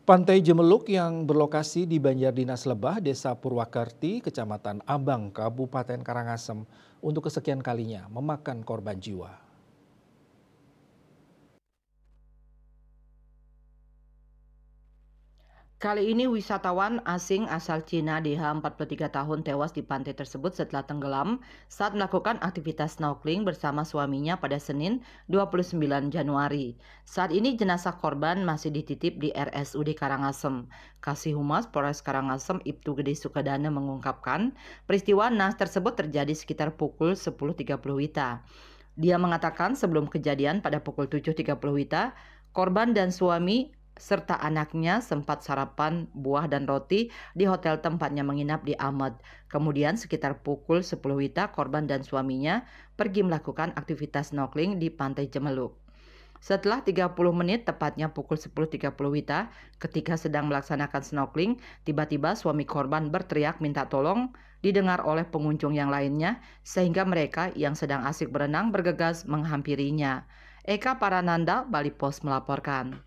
Pantai Jemeluk yang berlokasi di Banjardinas Lebah, Desa Purwakerti, Kecamatan Abang, Kabupaten Karangasem, untuk kesekian kalinya memakan korban jiwa. Kali ini wisatawan asing asal Cina DH 43 tahun tewas di pantai tersebut setelah tenggelam saat melakukan aktivitas snorkeling bersama suaminya pada Senin 29 Januari. Saat ini jenazah korban masih dititip di RSUD Karangasem. Kasih Humas Polres Karangasem Ibtu Gede Sukadana mengungkapkan peristiwa naas tersebut terjadi sekitar pukul 10.30 WITA. Dia mengatakan sebelum kejadian pada pukul 7.30 WITA, korban dan suami serta anaknya sempat sarapan buah dan roti di hotel tempatnya menginap di Amed. Kemudian sekitar pukul 10 WITA, korban dan suaminya pergi melakukan aktivitas snorkeling di Pantai Jemeluk. Setelah 30 menit, tepatnya pukul 10.30 WITA, ketika sedang melaksanakan snorkeling, tiba-tiba suami korban berteriak minta tolong didengar oleh pengunjung yang lainnya, sehingga mereka yang sedang asik berenang bergegas menghampirinya. Eka Parananda, Bali Post melaporkan.